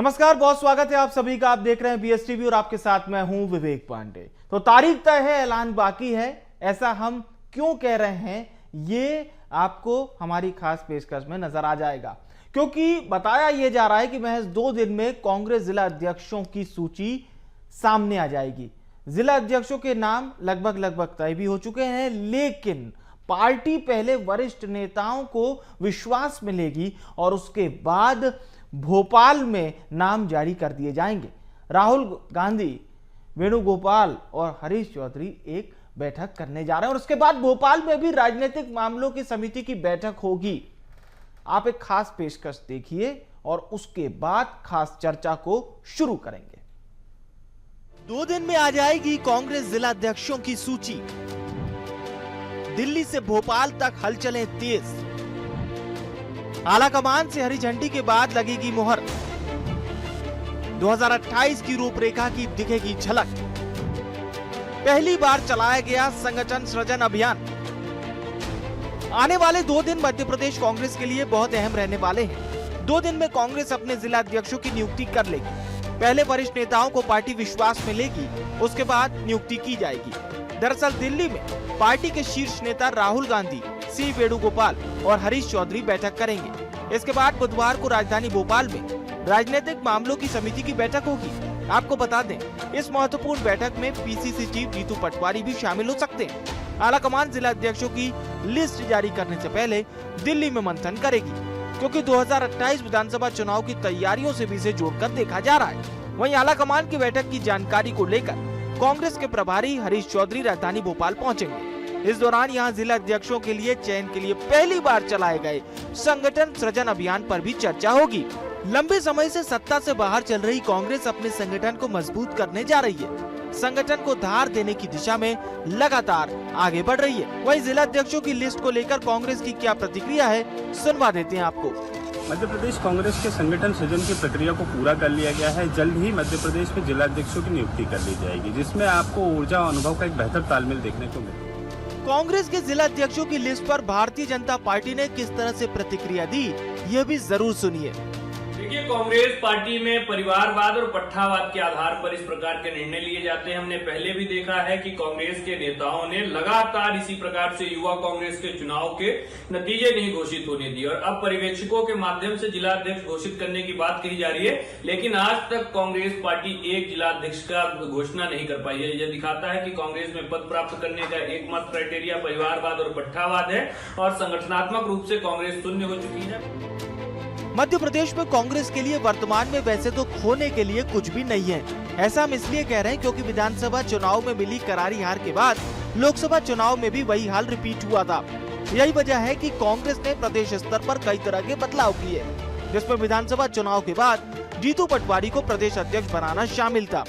नमस्कार, बहुत स्वागत है आप सभी का। आप देख रहे हैं BSTV और आपके साथ मैं हूं विवेक पांडे। तो तारीख तय है, ऐलान बाकी है। ऐसा हम क्यों कह रहे हैं ये आपको हमारी खास पेशकश में नजर आ जाएगा, क्योंकि बताया यह जा रहा है कि महज 2 दिन में कांग्रेस जिला अध्यक्षों की सूची सामने आ जाएगी। जिला अध्यक्षों के नाम लगभग तय भी हो चुके हैं, लेकिन पार्टी पहले वरिष्ठ नेताओं को विश्वास में लेगी और उसके बाद भोपाल में नाम जारी कर दिए जाएंगे। राहुल गांधी, वेणुगोपाल और हरीश चौधरी एक बैठक करने जा रहे हैं और उसके बाद भोपाल में भी राजनीतिक मामलों की समिति की बैठक होगी। आप एक खास पेशकश देखिए और उसके बाद खास चर्चा को शुरू करेंगे। 2 दिन में आ जाएगी कांग्रेस जिला अध्यक्षों की सूची। दिल्ली से भोपाल तक हलचलें तेज। आलाकमान से हरी झंडी के बाद लगेगी मुहर। 2028 की रूपरेखा की दिखेगी झलक। पहली बार चलाया गया संगठन सृजन अभियान। आने वाले 2 दिन मध्य प्रदेश कांग्रेस के लिए बहुत अहम रहने वाले हैं। 2 दिन में कांग्रेस अपने जिला अध्यक्षों की नियुक्ति कर लेगी। पहले वरिष्ठ नेताओं को पार्टी विश्वास में लेगी, उसके बाद नियुक्ति की जाएगी। दरअसल दिल्ली में पार्टी के शीर्ष नेता राहुल गांधी, सी वेणुगोपाल और हरीश चौधरी बैठक करेंगे। इसके बाद बुधवार को राजधानी भोपाल में राजनीतिक मामलों की समिति की बैठक होगी। आपको बता दें, इस महत्वपूर्ण बैठक में PCC चीफ जीतू पटवारी भी शामिल हो सकते हैं। आलाकमान जिला अध्यक्षों की लिस्ट जारी करने से पहले दिल्ली में मंथन करेगी, क्योंकि 2028 विधानसभा चुनाव की तैयारियों से भी इसे जोड़कर देखा जा रहा है। वहीं आलाकमान की बैठक की जानकारी को लेकर कांग्रेस के प्रभारी हरीश चौधरी राजधानी भोपाल पहुंचेंगे। इस दौरान यहां जिला अध्यक्षों के लिए चयन के लिए पहली बार चलाए गए संगठन सृजन अभियान पर भी चर्चा होगी। लंबे समय से सत्ता से बाहर चल रही कांग्रेस अपने संगठन को मजबूत करने जा रही है। संगठन को धार देने की दिशा में लगातार आगे बढ़ रही है। वहीं जिला अध्यक्षों की लिस्ट को लेकर कांग्रेस की क्या प्रतिक्रिया है, सुनवा देते हैं आपको। मध्य प्रदेश कांग्रेस के संगठन सृजन की प्रक्रिया को पूरा कर लिया गया है। जल्द ही मध्य प्रदेश में जिला अध्यक्षों की नियुक्ति कर ली जाएगी, जिसमें आपको ऊर्जा और अनुभव का एक बेहतर तालमेल देखने को मिलेगा। कांग्रेस के जिला अध्यक्षों की लिस्ट पर भारतीय जनता पार्टी ने किस तरह से प्रतिक्रिया दी, यह भी जरूर सुनिए। देखिए, कांग्रेस पार्टी में परिवारवाद और पट्टावाद के आधार पर इस प्रकार के निर्णय लिए जाते हैं। हमने पहले भी देखा है कि कांग्रेस के नेताओं ने लगातार इसी प्रकार से युवा कांग्रेस के चुनाव के नतीजे नहीं घोषित होने दिए और अब पर्यवेक्षकों के माध्यम से जिला अध्यक्ष घोषित करने की बात कही जा रही है, लेकिन आज तक कांग्रेस पार्टी एक जिला अध्यक्ष का घोषणा नहीं कर पाई है। यह दिखाता है कि कांग्रेस में पद प्राप्त करने का एकमात्र क्राइटेरिया परिवारवाद और पट्टावाद है और संगठनात्मक रूप से कांग्रेस शून्य हो चुकी है। मध्य प्रदेश में कांग्रेस के लिए वर्तमान में वैसे तो खोने के लिए कुछ भी नहीं है। ऐसा हम इसलिए कह रहे हैं क्योंकि विधानसभा चुनाव में मिली करारी हार के बाद लोकसभा चुनाव में भी वही हाल रिपीट हुआ था। यही वजह है कि कांग्रेस ने प्रदेश स्तर पर कई तरह के बदलाव किए, जिसमें विधानसभा चुनाव के बाद जीतू पटवारी को प्रदेश अध्यक्ष बनाना शामिल था।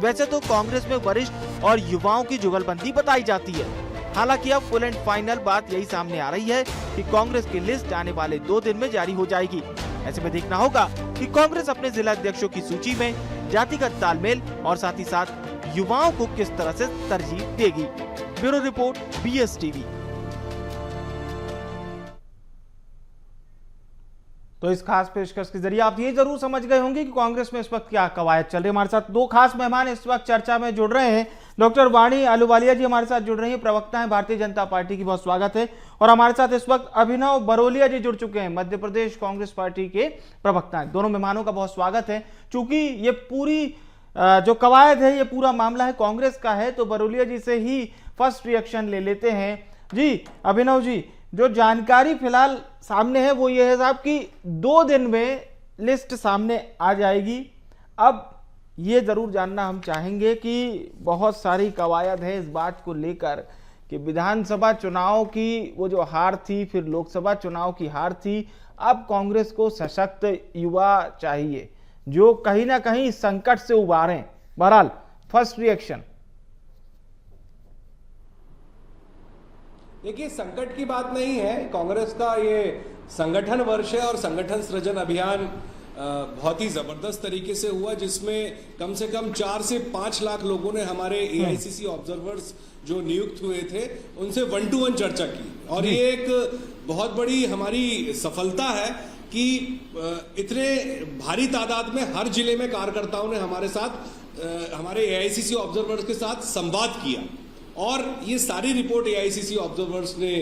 वैसे तो कांग्रेस में वरिष्ठ और युवाओं की जुगलबंदी बताई जाती है। हालांकि अब फुल एंड फाइनल बात यही सामने आ रही है कि कांग्रेस की लिस्ट आने वाले 2 दिन में जारी हो जाएगी। ऐसे में देखना होगा कि कांग्रेस अपने जिला अध्यक्षों की सूची में जातिगत तालमेल और साथ ही साथ युवाओं को किस तरह से तरजीह देगी। Bureau report, BSTV। तो इस खास पेशकश के जरिए आप ये जरूर समझ गए होंगे कि कांग्रेस में इस वक्त क्या कवायद चल रही है। हमारे साथ 2 खास मेहमान इस वक्त चर्चा में जुड़ रहे हैं। डॉक्टर वाणी आलूवालिया जी हमारे साथ जुड़ रही हैं, प्रवक्ता हैं भारतीय जनता पार्टी की, बहुत स्वागत है। और हमारे साथ इस वक्त अभिनव बरोलिया जी जुड़ चुके हैं, मध्य प्रदेश कांग्रेस पार्टी के प्रवक्ता हैं। दोनों मेहमानों का बहुत स्वागत है। चूंकि ये पूरी जो कवायद है, ये पूरा मामला है कांग्रेस का है, तो बरोलिया जी से ही फर्स्ट रिएक्शन ले लेते हैं। जी अभिनव जी, जो जानकारी फिलहाल सामने है वो ये है साहब कि 2 दिन में लिस्ट सामने आ जाएगी। अब ये जरूर जानना हम चाहेंगे कि बहुत सारी कवायद है इस बात को लेकर कि विधानसभा चुनाव की वो जो हार थी, फिर लोकसभा चुनाव की हार थी, अब कांग्रेस को सशक्त युवा चाहिए जो कहीं ना कहीं संकट से उबारें। बहरहाल फर्स्ट रिएक्शन। देखिए, संकट की बात नहीं है। कांग्रेस का ये संगठन वर्ष है और संगठन सृजन अभियान बहुत ही जबरदस्त तरीके से हुआ, जिसमें कम से कम 4 से 5 लाख लोगों ने हमारे AICC ऑब्जर्वर्स जो नियुक्त हुए थे उनसे 1-to-1 चर्चा की और ये एक बहुत बड़ी हमारी सफलता है कि इतने भारी तादाद में हर जिले में कार्यकर्ताओं ने हमारे साथ, हमारे AICC ऑब्जर्वर्स के साथ संवाद किया और ये सारी रिपोर्ट AICC ऑब्जर्वर्स ने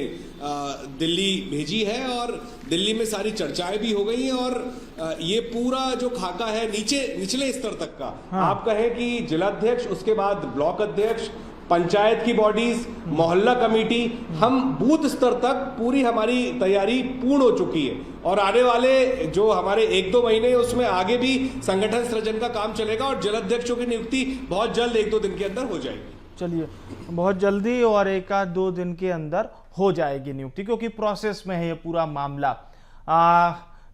दिल्ली भेजी है और दिल्ली में सारी चर्चाएं भी हो गई हैं और ये पूरा जो खाका है निचले स्तर तक का, आप कहें कि जिलाध्यक्ष, उसके बाद ब्लॉक अध्यक्ष, पंचायत की बॉडीज, मोहल्ला कमेटी, हम बूथ स्तर तक पूरी हमारी तैयारी पूर्ण हो चुकी है और आने वाले जो हमारे 1-2 महीने उसमें आगे भी संगठन सृजन का काम चलेगा और जिलाध्यक्षों की नियुक्ति बहुत जल्द 1-2 दिन के अंदर हो जाएगी। चलिए, बहुत जल्दी और 1-2 दिन के अंदर हो जाएगी नियुक्ति, क्योंकि प्रोसेस में है ये पूरा मामला।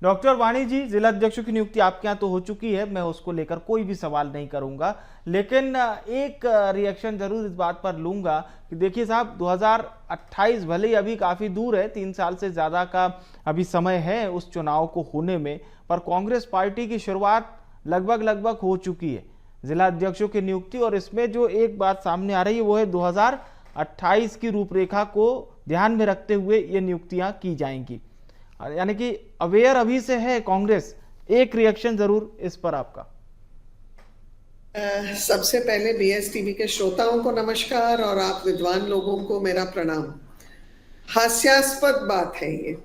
डॉक्टर वाणी जी, जिला अध्यक्षों की नियुक्ति आपके यहाँ तो हो चुकी है, मैं उसको लेकर कोई भी सवाल नहीं करूंगा, लेकिन एक रिएक्शन जरूर इस बात पर लूंगा कि देखिए साहब, 2028 भले ही अभी काफ़ी दूर है, 3 साल से ज़्यादा का अभी समय है उस चुनाव को होने में, पर कांग्रेस पार्टी की शुरुआत लगभग हो चुकी है जिला अध्यक्षों की नियुक्ति, और इसमें जो एक बात सामने आ रही है वो है 2028 की रूपरेखा को ध्यान में रखते हुए ये नियुक्तियां की जाएंगी, यानी कि अवेयर अभी से है कांग्रेस। एक रिएक्शन जरूर इस पर आपका। सबसे पहले BS टीवी के श्रोताओं को नमस्कार और आप विद्वान लोगों को मेरा प्रणाम। हास्यास्पद बात है ये,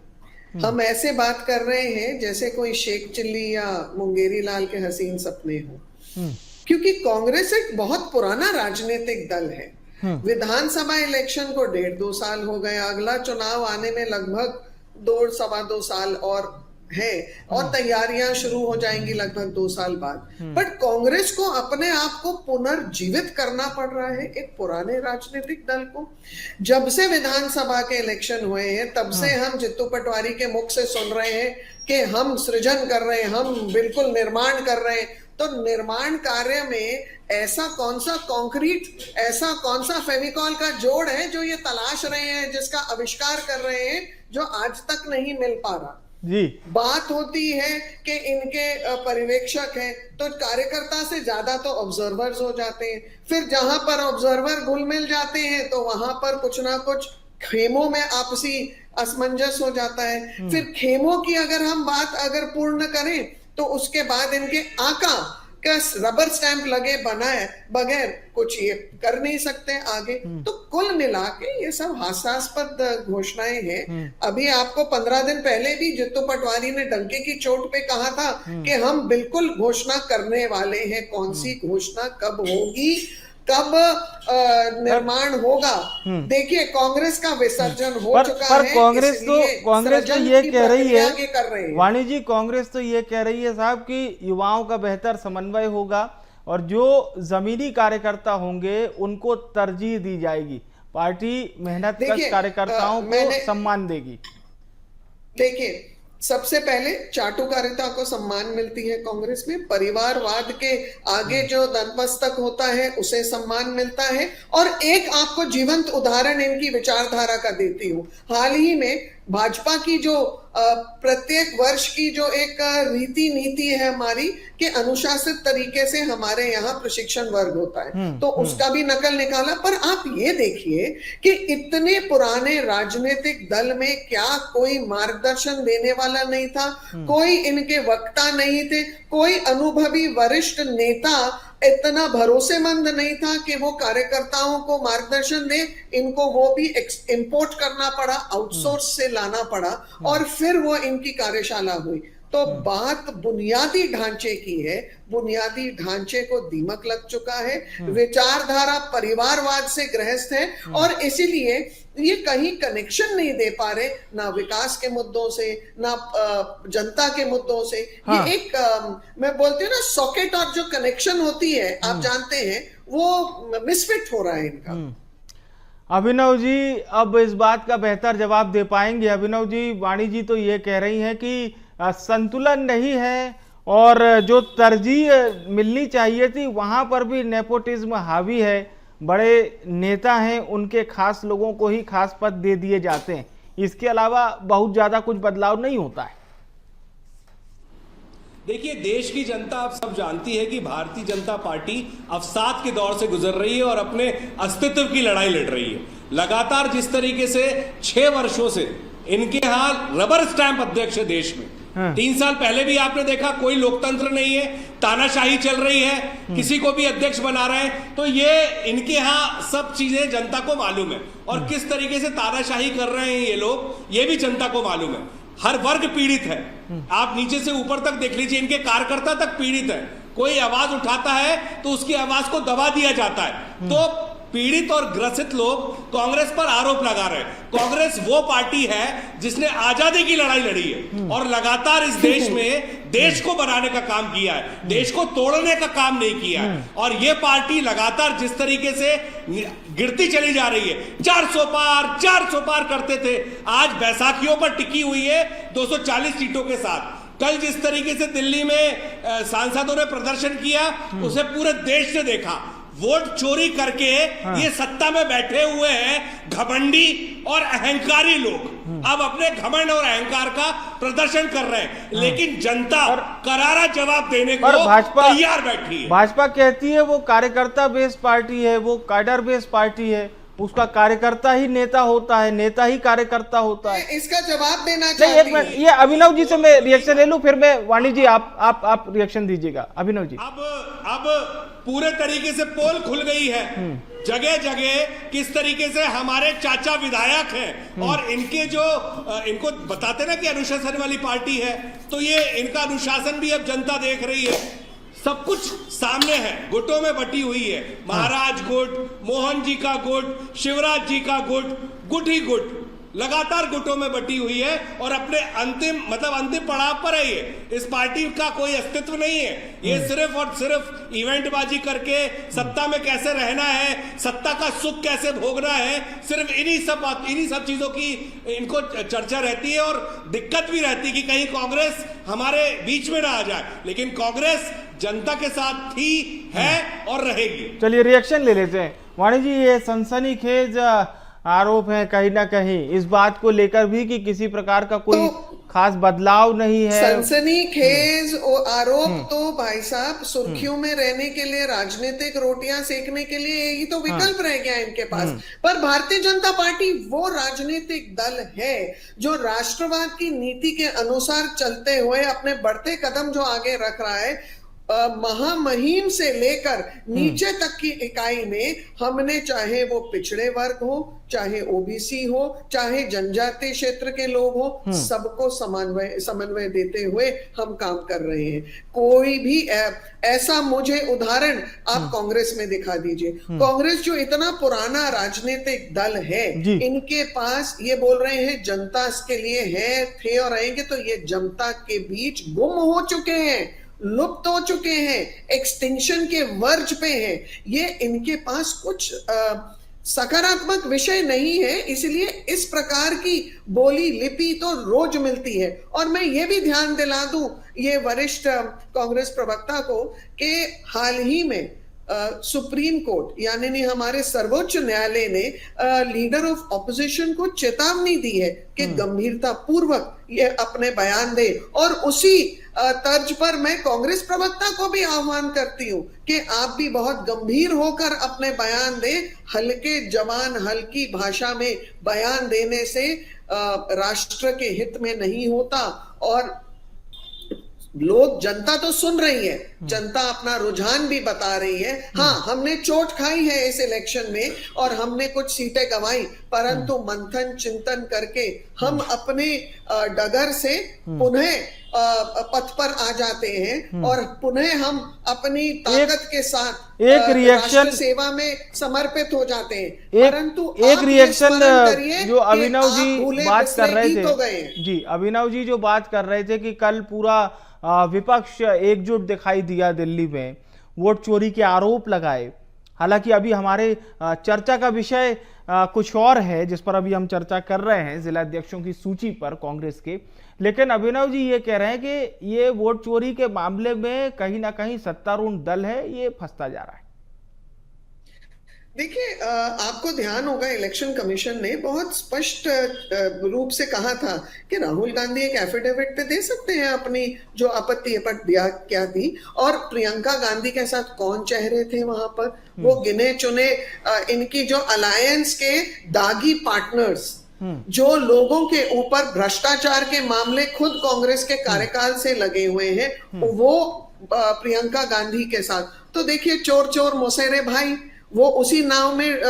हम ऐसे बात कर रहे हैं जैसे कोई शेख चिल्ली या मुंगेरी लाल के हसीन सपने हो, क्योंकि कांग्रेस एक बहुत पुराना राजनीतिक दल है। विधानसभा इलेक्शन को 1.5-2 साल हो गए, अगला चुनाव आने में लगभग 2-2.25 साल और है और तैयारियां शुरू हो जाएंगी लगभग 2 साल बाद। बट कांग्रेस को अपने आप को पुनर्जीवित करना पड़ रहा है एक पुराने राजनीतिक दल को। जब से विधानसभा के इलेक्शन हुए हैं तब से हम जित्तू पटवारी के मुख से सुन रहे हैं कि हम सृजन कर रहे हैं, हम बिल्कुल निर्माण कर रहे हैं। तो निर्माण कार्य में ऐसा कौन सा कंक्रीट, ऐसा कौन सा फेविकॉल का जोड़ है जो ये तलाश रहे हैं, जिसका आविष्कार कर रहे हैं, जो आज तक नहीं मिल पा रहा जी। बात होती है कि इनके पर्यवेक्षक हैं तो कार्यकर्ता से ज्यादा तो ऑब्जर्वर्स हो जाते हैं, फिर जहां पर ऑब्जर्वर घुल मिल जाते हैं तो वहां पर कुछ ना कुछ खेमों में आपसी असमंजस हो जाता है। फिर खेमों की अगर हम बात पूर्ण करें तो उसके बाद इनके आका का रबर स्टैंप लगे बनाए बगैर कुछ ये कर नहीं सकते आगे। तो कुल मिला के ये सब हास्यास्पद घोषणाएं हैं। अभी आपको 15 दिन पहले भी जित्तू पटवारी ने डंके की चोट पे कहा था कि हम बिल्कुल घोषणा करने वाले हैं। कौन सी घोषणा कब होगी, कब निर्माण होगा, देखिए कांग्रेस का विसर्जन हो चुका है। कांग्रेस तो ये कह रही है, वाणी जी, कांग्रेस तो ये कह रही है साहब कि युवाओं का बेहतर समन्वय होगा और जो जमीनी कार्यकर्ता होंगे उनको तरजीह दी जाएगी, पार्टी मेहनतकश कार्यकर्ताओं को सम्मान देगी। देखिए, सबसे पहले चाटुकारिता को सम्मान मिलती है कांग्रेस में, परिवारवाद के आगे जो नतमस्तक होता है उसे सम्मान मिलता है। और एक आपको जीवंत उदाहरण इनकी विचारधारा का देती हूँ। हाल ही में भाजपा की जो प्रत्येक वर्ष की जो एक रीति नीति है हमारी कि अनुशासित तरीके से हमारे यहाँ प्रशिक्षण वर्ग होता है, तो उसका भी नकल निकाला। पर आप ये देखिए कि इतने पुराने राजनीतिक दल में क्या कोई मार्गदर्शन देने वाला नहीं था, कोई इनके वक्ता नहीं थे, कोई अनुभवी वरिष्ठ नेता इतना भरोसेमंद नहीं था कि वो कार्यकर्ताओं को मार्गदर्शन दे। इनको वो भी इंपोर्ट करना पड़ा, आउटसोर्स से लाना पड़ा और फिर वो इनकी कार्यशाला हुई। तो बात बुनियादी ढांचे की है, बुनियादी ढांचे को दीमक लग चुका है। विचारधारा परिवारवाद से ग्रस्त है और इसीलिए ये कहीं कनेक्शन नहीं दे पा रहे, ना विकास के मुद्दों से, ना जनता के मुद्दों से। ये एक मैं बोलती हूँ ना, सॉकेट और जो कनेक्शन होती है आप जानते हैं, वो मिसफिट हो रहा है इनका। अभिनव जी अब इस बात का बेहतर जवाब दे पाएंगे। अभिनव जी, वाणी जी तो ये कह रही हैं कि संतुलन नहीं है और जो तरजीह मिलनी चाहिए थी वहां पर भी नेपोटिज्म हावी है, बड़े नेता हैं, उनके खास लोगों को ही खास पद दे दिए जाते हैं, इसके अलावा बहुत ज्यादा कुछ बदलाव नहीं होता है। देखिए, देश की जनता आप सब जानती है कि भारतीय जनता पार्टी अवसाद के दौर से गुजर रही है और अपने अस्तित्व की लड़ाई लड़ रही है। लगातार जिस तरीके से 6 वर्षों से इनके यहाँ रबर स्टैंप अध्यक्ष है देश में, 3 साल पहले भी आपने देखा कोई लोकतंत्र नहीं है, तानाशाही चल रही है, किसी को भी अध्यक्ष बना रहे हैं। तो ये इनके यहाँ सब चीजें जनता को मालूम है, और किस तरीके से तानाशाही कर रहे हैं ये लोग, ये भी जनता को मालूम है। हर वर्ग पीड़ित है, आप नीचे से ऊपर तक देख लीजिए, इनके कार्यकर्ता तक पीड़ित है। कोई आवाज उठाता है तो उसकी आवाज को दबा दिया जाता है। तो पीड़ित और ग्रसित लोग कांग्रेस पर आरोप लगा रहे हैं। कांग्रेस वो पार्टी है जिसने आजादी की लड़ाई लड़ी है और लगातार इस देश में देश को बनाने का काम किया है, देश को तोड़ने का काम नहीं किया है। और ये पार्टी लगातार जिस तरीके से गिरती चली जा रही है, 400 पार करते थे, आज बैसाखियों पर टिकी हुई है 240 सीटों के साथ। कल जिस तरीके से दिल्ली में सांसदों ने प्रदर्शन किया, उसे पूरे देश ने देखा। वोट चोरी करके ये सत्ता में बैठे हुए हैं घमंडी और अहंकारी लोग, अब अपने घमंड और अहंकार का प्रदर्शन कर रहे हैं, लेकिन जनता करारा जवाब देने को तैयार बैठी है। भाजपा कहती है वो कार्यकर्ता बेस्ड पार्टी है, वो कैडर बेस्ड पार्टी है, उसका कार्यकर्ता ही नेता होता है, नेता ही कार्यकर्ता होता है। इसका जवाब देना नहीं, चाहिए। एक मिनट, ये अभिनव जी से मैं रिएक्शन ले लूं, फिर मैं वाणी जी आप रिएक्शन दीजिएगा। अभिनव जी, अब पूरे तरीके से पोल खुल गई है, जगह जगह किस तरीके से हमारे चाचा विधायक हैं और इनके जो इनको बताते ना कि अनुशासन वाली पार्टी है, तो ये इनका अनुशासन भी अब जनता देख रही है। सब कुछ सामने है, गुटों में बटी हुई है। महाराज गुट, मोहन जी का गुट, शिवराज जी का गुट ही गुट, लगातार गुटों में बटी हुई है और अपने अंतिम पड़ाव पर है। ये इस पार्टी का कोई अस्तित्व नहीं है। ये सिर्फ और सिर्फ इवेंटबाजी करके सत्ता में कैसे रहना है, सत्ता का सुख कैसे भोगना है, सिर्फ इन्हीं सब चीजों की इनको चर्चा रहती है। और दिक्कत भी रहती है कि कहीं कांग्रेस हमारे बीच में ना आ जाए, लेकिन कांग्रेस जनता के साथ थी, है और रहेगी। चलिए रिएक्शन ले लेते हैं। वाणी जी, ये सनसनीखेज आरोप है कहीं ना कहीं इस बात को लेकर भी कि किसी प्रकार का कोई खास बदलाव नहीं है। सनसनीखेज और आरोप तो भाई साहब सुर्खियों में रहने के लिए, राजनीतिक रोटियां सेकने के लिए यही तो विकल्प रह गया इनके पास। पर भारतीय जनता पार्टी वो राजनीतिक दल है जो राष्ट्रवाद की नीति के अनुसार चलते हुए अपने बढ़ते कदम जो आगे रख रहा है, महामहिम से लेकर नीचे तक की इकाई में हमने, चाहे वो पिछड़े वर्ग हो, चाहे ओबीसी हो, चाहे जनजातीय क्षेत्र के लोग हो, सबको समन्वय देते हुए हम काम कर रहे हैं। कोई भी ऐसा मुझे उदाहरण आप कांग्रेस में दिखा दीजिए। कांग्रेस जो इतना पुराना राजनीतिक दल है, इनके पास ये बोल रहे हैं जनता इसके लिए है, थे और रहेंगे, तो ये जनता के बीच गुम हो चुके हैं, लुप्त हो चुके हैं, एक्सटिंक्शन के वर्ज पे हैं। ये इनके पास कुछ सकारात्मक विषय नहीं है, इसलिए इस प्रकार की बोली लिपि तो रोज मिलती है। और मैं ये भी ध्यान दिला दूं ये वरिष्ठ कांग्रेस प्रवक्ता को कि हाल ही में सुप्रीम कोर्ट यानी हमारे सर्वोच्च न्यायालय ने लीडर ऑफ ऑपोजिशन को चेतावनी दी है कि गंभीरता पूर्वक ये अपने बयान दे। और उसी तर्ज पर मैं कांग्रेस प्रवक्ता को भी आह्वान करती हूं कि आप भी बहुत गंभीर होकर अपने बयान दें। हल्के जवान, हल्की भाषा में बयान देने से राष्ट्र के हित में नहीं होता। और लोग, जनता तो सुन रही है, जनता अपना रुझान भी बता रही है। हाँ, हमने चोट खाई है इस इलेक्शन में और हमने कुछ सीटें गंवाई, परंतु मंथन चिंतन करके हम अपने डगर से पुनः पथ पर आ जाते हैं और पुनः हम अपनी ताकत के साथ एक रिएक्शन सेवा में समर्पित हो जाते हैं। परंतु एक रिएक्शन जो अभिनव जी बात कर रहे थे, जी अभिनव जी जो बात कर रहे थे कि कल पूरा विपक्ष एकजुट दिखाई दिया दिल्ली में, वोट चोरी के आरोप लगाए। हालांकि अभी हमारे चर्चा का विषय कुछ और है जिस पर अभी हम चर्चा कर रहे हैं, जिला अध्यक्षों की सूची पर कांग्रेस के। लेकिन अभिनव जी ये कह रहे हैं कि ये वोट चोरी के मामले में कहीं ना कहीं सत्तारूढ़ दल है, ये फंसता जा रहा है। देखिए, आपको ध्यान होगा इलेक्शन कमीशन ने बहुत स्पष्ट रूप से कहा था कि राहुल गांधी एक एफिडेविट पे दे सकते हैं अपनी जो आपत्ति पर क्या थी, और प्रियंका गांधी के साथ कौन चेहरे थे वहां पर, वो गिने चुने इनकी जो अलायंस के दागी पार्टनर्स, जो लोगों के ऊपर भ्रष्टाचार के मामले खुद कांग्रेस के कार्यकाल से लगे हुए हैं, वो प्रियंका गांधी के साथ। तो देखिए, चोर चोर मौसेरे भाई, वो उसी नाव में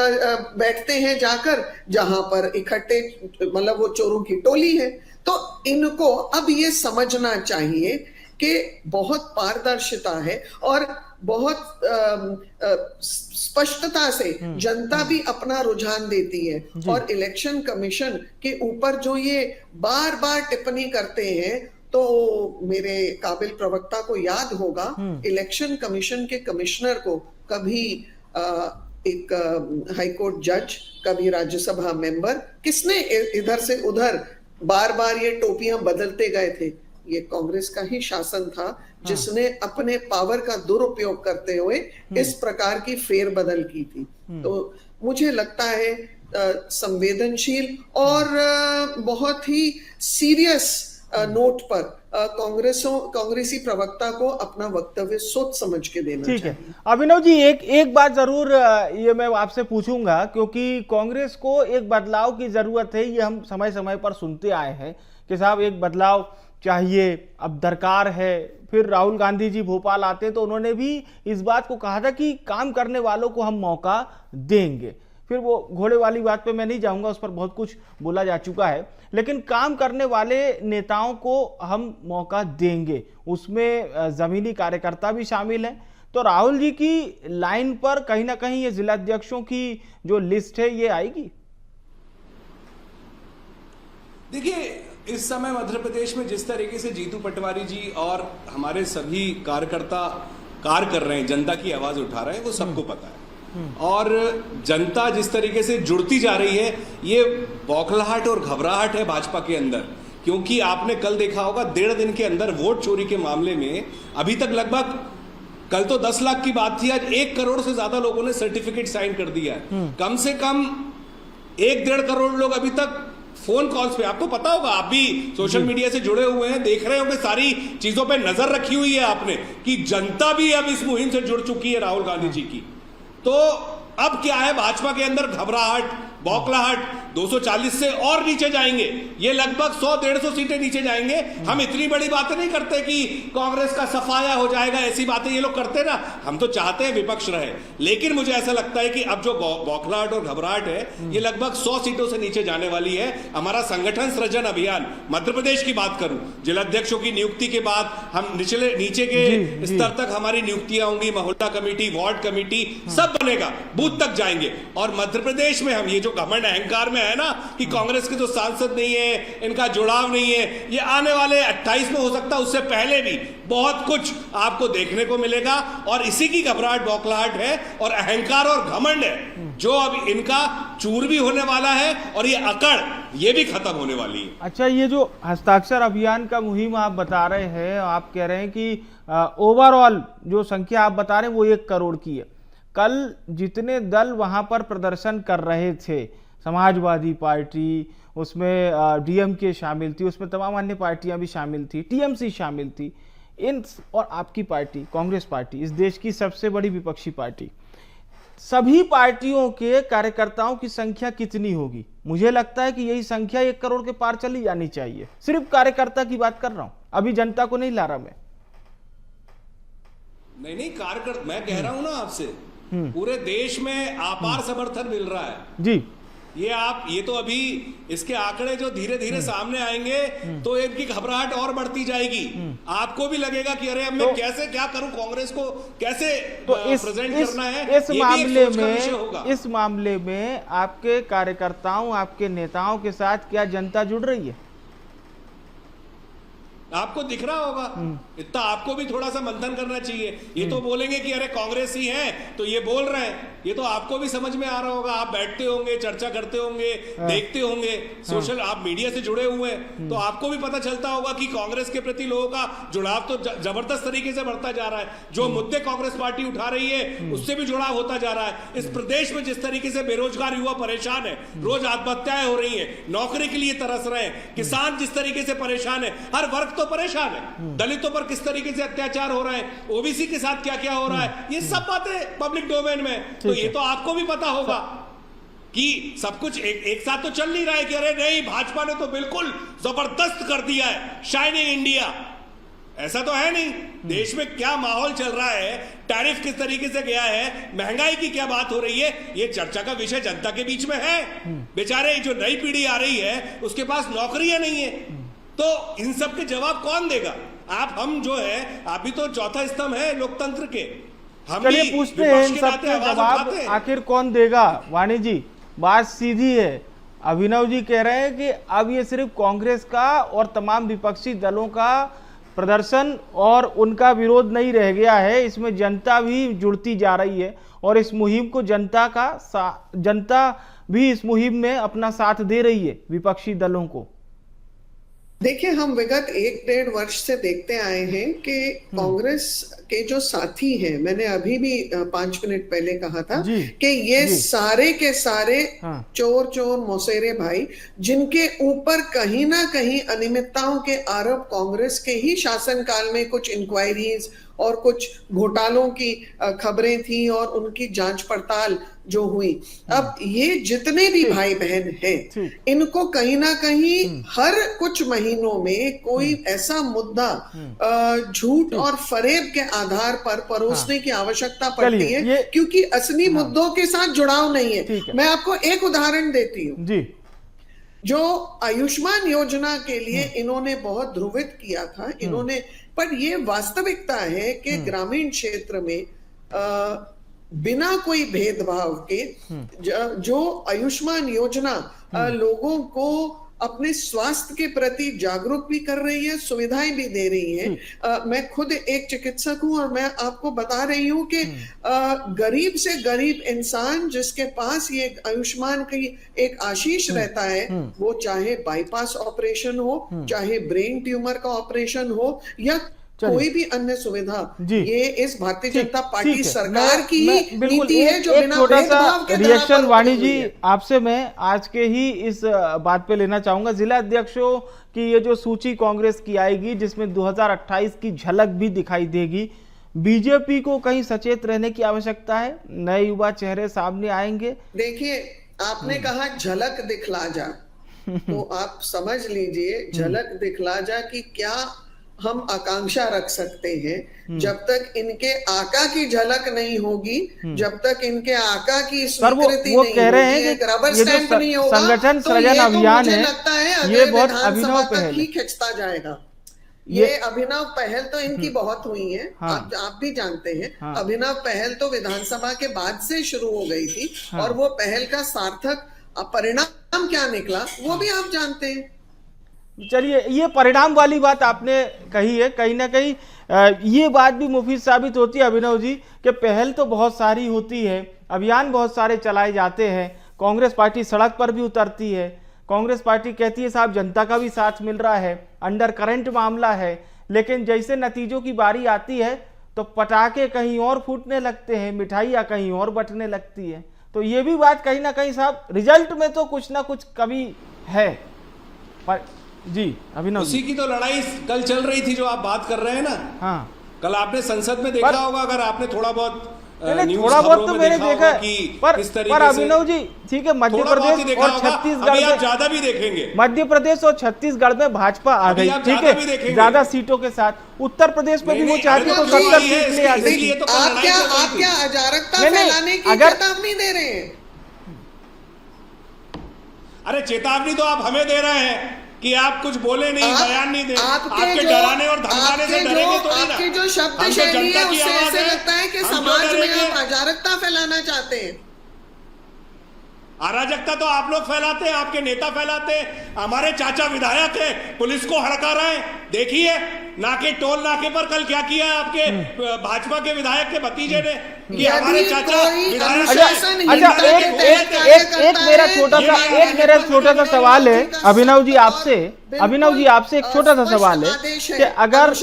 बैठते हैं जाकर जहां पर इकट्ठे, मतलब वो चोरों की टोली है। तो इनको अब ये समझना चाहिए कि बहुत पारदर्शिता है और बहुत स्पष्टता से जनता भी अपना रुझान देती है। और इलेक्शन कमीशन के ऊपर जो ये बार बार टिप्पणी करते हैं, तो मेरे काबिल प्रवक्ता को याद होगा, इलेक्शन कमीशन के कमिश्नर को कभी एक हाईकोर्ट जज, कभी राज्यसभा मेंबर, किसने इधर से उधर बार बार ये टोपियां बदलते गए थे? ये कांग्रेस का ही शासन था जिसने अपने पावर का दुरुपयोग करते हुए इस प्रकार की फेरबदल की थी। तो मुझे लगता है संवेदनशील और बहुत ही सीरियस नोट पर कांग्रेसी प्रवक्ता को अपना वक्तव्य सोच समझ के देना चाहिए। ठीक है अभिनव जी, एक बात जरूर ये मैं आपसे पूछूंगा, क्योंकि कांग्रेस को एक बदलाव की जरूरत है। ये हम समय समय पर सुनते आए हैं कि साहब एक बदलाव चाहिए, अब दरकार है। फिर राहुल गांधी जी भोपाल आते तो उन्होंने भी इस बात को कहा था कि काम करने वालों को हम मौका देंगे। फिर वो घोड़े वाली बात पे मैं नहीं जाऊंगा, उस पर बहुत कुछ बोला जा चुका है, लेकिन काम करने वाले नेताओं को हम मौका देंगे, उसमें जमीनी कार्यकर्ता भी शामिल हैं। तो राहुल जी की लाइन पर कहीं ना कहीं ये जिलाध्यक्षों की जो लिस्ट है ये आएगी। देखिए, इस समय मध्य प्रदेश में जिस तरीके से जीतू पटवारी जी और हमारे सभी कार्यकर्ता कार्य कर रहे हैं, जनता की आवाज उठा रहे हैं, वो सबको पता है। और जनता जिस तरीके से जुड़ती जा रही है, ये बौखलाहट और घबराहट है भाजपा के अंदर। क्योंकि आपने कल देखा होगा, 1.5 दिन के अंदर वोट चोरी के मामले में अभी तक लगभग, कल तो 10 लाख की बात थी, आज 1 करोड़ से ज्यादा लोगों ने सर्टिफिकेट साइन कर दिया है। कम से कम 1-1.5 करोड़ लोग अभी तक फोन कॉल्स पे, आपको पता होगा, आप भी सोशल मीडिया से जुड़े हुए हैं, देख रहे होंगे, सारी चीजों पे नजर रखी हुई है आपने कि जनता भी अब इस मुहिम से जुड़ चुकी है राहुल गांधी जी की। तो अब क्या है, भाजपा के अंदर घबराहट, बौखलाहट, 240 से और नीचे जाएंगे, ये लगभग 100-150 सीटें नीचे जाएंगे। हम इतनी बड़ी बातें नहीं करते कि कांग्रेस का सफाया हो जाएगा, ऐसी बातें ये लोग करते ना, हम तो चाहते हैं विपक्ष रहे, लेकिन मुझे ऐसा लगता है कि अब जो बौखलाहट और घबराहट है, ये लगभग 100 सीटों से नीचे जाने वाली है। हमारा संगठन सृजन अभियान, मध्य प्रदेश की बात करूं, जिलाध्यक्षों की नियुक्ति के बाद हम नीचे के स्तर तक हमारी नियुक्तियां होंगी, मोहल्ला कमेटी, वार्ड कमेटी, सब बनेगा, बूथ तक जाएंगे। और मध्य प्रदेश में हम ये जो घमंड अहंकार में है ना कि कांग्रेस के तो सांसद नहीं है, इनका जुड़ाव नहीं है, ये आने वाले 28 में हो सकता है, उससे पहले भी बहुत कुछ आपको देखने को मिलेगा। और इसी की घबराहट, बौखलाहट है और अहंकार और घमंड है जो अब इनका चूर भी होने वाला है और ये अकड़ ये भी खत्म होने वाली है। अच्छा, ये जो हस्ताक्षर अभियान का मुहिम आप बता रहे हैं, आप कह रहे हैं कि ओवरऑल जो संख्या आप बता रहे हैं वो 1 करोड़ की है। कल जितने दल वहां पर प्रदर्शन कर रहे थे, समाजवादी पार्टी, उसमें डीएमके शामिल थी, उसमें तमाम अन्य पार्टियां भी शामिल थी, टीएमसी शामिल थी, इन और आपकी पार्टी कांग्रेस पार्टी, इस देश की सबसे बड़ी विपक्षी पार्टी, सभी पार्टियों के कार्यकर्ताओं की संख्या कितनी होगी? मुझे लगता है कि यही संख्या 1 करोड़ के पार चली जानी चाहिए। सिर्फ कार्यकर्ता की बात कर रहा हूं, अभी जनता को नहीं ला रहा मैं। नहीं, कार्यकर्ता मैं कह रहा हूं ना आपसे, पूरे देश में अपार समर्थन मिल रहा है जी। ये तो अभी इसके आंकड़े जो धीरे धीरे सामने आएंगे तो इनकी घबराहट और बढ़ती जाएगी। आपको भी लगेगा कि अरे अब मैं कैसे क्या करूं, कांग्रेस को कैसे प्रेजेंट करना है। इस मामले में आपके कार्यकर्ताओं, आपके नेताओं के साथ क्या जनता जुड़ रही है? आपको दिख रहा होगा, इतना आपको भी थोड़ा सा मंथन करना चाहिए। ये तो बोलेंगे कि अरे कांग्रेस ही है तो ये बोल रहे हैं, ये तो आपको भी समझ में आ रहा होगा। आप बैठते होंगे, चर्चा करते होंगे, देखते होंगे, सोशल आप मीडिया से जुड़े हुए हैं, तो आपको भी पता चलता होगा कि कांग्रेस के प्रति लोगों का जुड़ाव तो जबरदस्त तरीके से बढ़ता जा रहा है। जो मुद्दे कांग्रेस पार्टी उठा रही है उससे भी जुड़ाव होता जा रहा है। इस प्रदेश में जिस तरीके से बेरोजगार युवा परेशान है, रोज आत्महत्याएं हो रही है, नौकरी के लिए तरस रहे हैं, किसान जिस तरीके से परेशान है, हर वर्ग तो परेशान है, दलितों पर किस तरीके से अत्याचार हो रहा है, ओबीसी के साथ क्या क्या हो रहा है, ये सब बातें पब्लिक डोमेन में, तो ये तो आपको भी पता होगा। कि सब कुछ एक साथ तो चल नहीं रहा है कि अरे नहीं भाजपा ने तो बिल्कुल जबरदस्त कर दिया है, शाइनिंग इंडिया, ऐसा तो है नहीं। देश में क्या माहौल चल रहा है, टैरिफ किस तरीके से गया है, महंगाई की क्या बात हो रही है, ये चर्चा का विषय जनता के बीच में है। बेचारे जो नई पीढ़ी आ रही है उसके पास नौकरियां नहीं है, तो इन सब के जवाब कौन देगा? आप हम जो है, आप भी तो चौथा स्तंभ है लोकतंत्र के, हम चलिए भी पूछते हैं इन विपक्ष के सब नाते के आवाज जवाब उठाते हैं। आखिर कौन देगा। वाणी जी, बात सीधी है। अभिनव जी कह रहे हैं कि अब ये सिर्फ कांग्रेस का और तमाम विपक्षी दलों का प्रदर्शन और उनका विरोध नहीं रह गया है, इसमें जनता भी जुड़ती जा रही है और इस मुहिम को जनता भी इस मुहिम में अपना साथ दे रही है विपक्षी दलों को। देखिए, हम विगत 1-1.5 वर्ष से देखते आए हैं कि कांग्रेस के जो साथी हैं, मैंने अभी भी 5 मिनट पहले कहा था कि ये सारे के सारे चोर मौसेरे भाई, जिनके ऊपर कहीं ना कहीं अनियमितताओं के आरोप कांग्रेस के ही शासनकाल में कुछ इंक्वायरीज और कुछ घोटालों की खबरें थी और उनकी जांच पड़ताल जो हुई। अब ये जितने भी भाई बहन हैं, इनको कहीं ना कहीं हर कुछ महीनों में कोई ऐसा मुद्दा झूठ और फरेब के आधार पर परोसने की आवश्यकता पड़ती है, क्योंकि असली मुद्दों के साथ जुड़ाव नहीं है। मैं आपको एक उदाहरण देती हूँ। जो आयुष्मान योजना के लिए इन्होंने बहुत ध्रुवित किया था, इन्होंने, पर ये वास्तविकता है कि ग्रामीण क्षेत्र में बिना कोई भेदभाव के जो आयुष्मान योजना लोगों को अपने स्वास्थ्य के प्रति जागरूक भी कर रही है, सुविधाएं भी दे रही है। मैं खुद एक चिकित्सक हूं और मैं आपको बता रही हूं कि गरीब से गरीब इंसान जिसके पास ये आयुष्मान की एक आशीष रहता है, वो चाहे बाईपास ऑपरेशन हो, चाहे ब्रेन ट्यूमर का ऑपरेशन हो या कोई भी अन्य सुविधा, ये इस भारतीय जनता पार्टी सरकार की ही नीति है जो बिना भेदभाव के रिएक्शन वाणी जी आपसे मैं आज के ही इस बात पे लेना चाहूंगा। जिला अध्यक्षों की ये जो सूची कांग्रेस की आएगी, जिसमें 2028 की झलक भी दिखाई देगी, बीजेपी को कहीं सचेत रहने की आवश्यकता है, नए युवा चेहरे सामने आएंगे। देखिए, आपने कहा झलक दिखला जा, तो आप समझ लीजिए झलक दिखला जा कि क्या हम आकांक्षा रख सकते हैं। जब तक इनके आका की झलक नहीं होगी, जब तक इनके आका की स्वीकृति वो नहीं कह रहे होगी, हैं एक रबर ये स्टैंप जो नहीं होगा, संगठन तो सृजन ये अभियान मुझे है, लगता है ये अगले बहुत विधानसभा अभिनव तक पहल ही खिंचता जाएगा। ये अभिनव पहल तो इनकी बहुत हुई है, आप भी जानते हैं। अभिनव पहल तो विधानसभा के बाद से शुरू हो गई थी और वो पहल का सार्थक परिणाम क्या निकला वो भी आप जानते हैं। चलिए, ये परिणाम वाली बात आपने कही है, कहीं ना कहीं ये बात भी मुफीद साबित होती है अभिनव जी कि पहल तो बहुत सारी होती है, अभियान बहुत सारे चलाए जाते हैं, कांग्रेस पार्टी सड़क पर भी उतरती है, कांग्रेस पार्टी कहती है साहब जनता का भी साथ मिल रहा है, अंडर करंट मामला है, लेकिन जैसे नतीजों की बारी आती है तो पटाखे कहीं और फूटने लगते हैं, मिठाइयाँ कहीं और बंटने लगती है। तो ये भी बात कहीं ना कहीं साहब रिजल्ट में तो कुछ ना कुछ कमी है। पर जी अभिनव, उसी की तो लड़ाई कल चल रही थी जो आप बात कर रहे हैं ना। हाँ, कल आपने संसद में देखा होगा, अगर आपने थोड़ा बहुत थोड़ा बहुत तो मैंने देखा है, पर अभिनव जी ठीक है, मध्य प्रदेश और छत्तीसगढ़ में ज्यादा भी देखेंगे, मध्य प्रदेश और छत्तीसगढ़ में भाजपा आ गई, ठीक है, ज्यादा सीटों के साथ। उत्तर प्रदेश में भी वो चाहती तो 70 सीट ले आ गई। आप क्या अजारकता फैलाने की चेतावनी दे रहे हैं? अरे चेतावनी तो आप हमें दे रहे हैं कि आप कुछ बोले नहीं, बयान नहीं दे, आपके डराने और धमकाने से डरेंगे तो नहीं ना। आपकी जो शब्द शैली है उससे ऐसे लगता है कि समाज में आप अराजकता फैलाना चाहते हैं। अराजकता तो आप लोग फैलाते हैं, आपके नेता फैलाते हैं, हमारे चाचा विधायक है पुलिस को हड़का रहे हैं। देखिए नाके टोल नाके पर कल क्या किया है आपके भाजपा के विधायक के भतीजे ने कि हमारे चाचा विधायक। एक मेरा छोटा सा सवाल है अभिनव जी आपसे, एक छोटा सा सवाल है कि अगर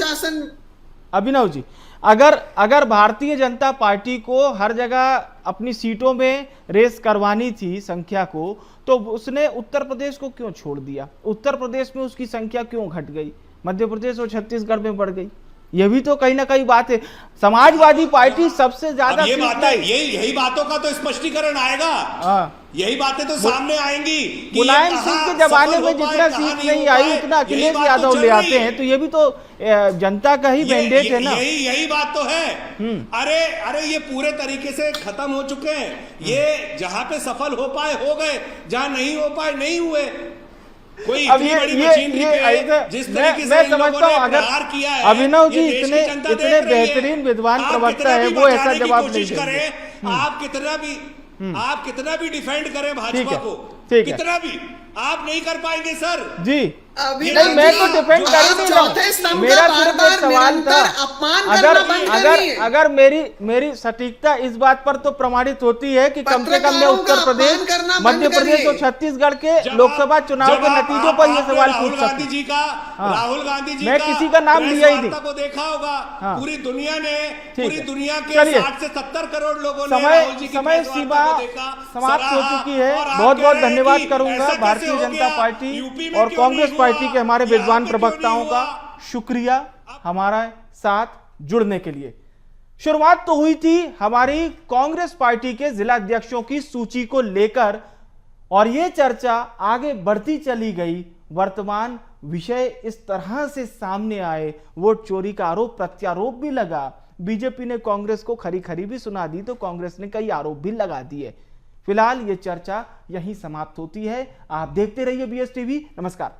अभिनव जी अगर भारतीय जनता पार्टी को हर जगह अपनी सीटों में रेस करवानी थी संख्या को, तो उसने उत्तर प्रदेश को क्यों छोड़ दिया? उत्तर प्रदेश में उसकी संख्या क्यों घट गई, मध्य प्रदेश और छत्तीसगढ़ में बढ़ गई? ये भी तो कहीं ना कहीं बात है। समाजवादी पार्टी सबसे ज्यादा अब ये सीट बातें, लाई। यही बातों का तो स्पष्टीकरण आएगा। यही बातें तो सामने आएंगी कि मुलायम सिंह के जमाने में जितना सीट नहीं आई उतना अखिलेश यादव ले आते हैं, तो ये भी तो जनता का ही मैंडेट है ना। यही बात तो है। अरे ये पूरे तरीके से खत्म हो चुके हैं। ये जहां पे सफल हो पाए हो गए, जहां नहीं हो पाए नहीं हुए। कोई इतनी बड़ी मशीनरी पे जिस तरीके से इन लोगों ने प्रहार किया है, अभिनव जी ये देश की जनता देख रही है। बेहतरीन विद्वान आप प्रवक्ता कितना है, भी वो ऐसा बचाने की जवाब नहीं कोशिश देंगे। करें, आप कितना भी डिफेंड करें भाजपा को, ठीक है। कितना भी आप नहीं कर पाएंगे सर जी। अभिनव नहीं, मैं तो जी, डिफेंड कर ही नहीं रहा चौथे हूं। स्तंभ मेरा का सिर्फ बार-बार एक सवाल था, निरंतर अपमान करना बंद करिए। अगर मेरी सटीकता इस बात पर तो प्रमाणित होती है कि कम से कम मैं उत्तर प्रदेश, मध्य प्रदेश और छत्तीसगढ़ के लोकसभा चुनाव के नतीजों पर यह सवाल पूछ सकती हूं। राहुल गांधी जी मैं किसी का नाम लिया ही नहीं। को देखा होगा पूरी दुनिया ने, पूरी दुनिया के चलिए, 60 से 70 करोड़ लोगों ने राहुल जी की समय प्रेस सीमा वार्ता को देखा, समाप्त हो सराहा, चुकी है। और आप बहुत कह बहुत रहे हैं धन्यवाद कि करूंगा ऐसा कैसे भारतीय हो जनता गया? पार्टी यूपी में और क्यों कांग्रेस नहीं पार्टी हुआ? के हमारे यहाँ विद्वान पे क्यों नहीं प्रवक्ताओं का हुआ? शुक्रिया हमारा साथ जुड़ने के लिए। शुरुआत तो हुई थी हमारी कांग्रेस पार्टी के जिला अध्यक्षों की सूची को लेकर और यह चर्चा आगे बढ़ती चली गई। वर्तमान विषय इस तरह से सामने आए, वोट चोरी का आरोप प्रत्यारोप भी लगा, बीजेपी ने कांग्रेस को खरी खरी भी सुना दी, तो कांग्रेस ने कई आरोप भी लगा दिए। फिलहाल ये चर्चा यहीं समाप्त होती है। आप देखते रहिए BS टीवी। नमस्कार।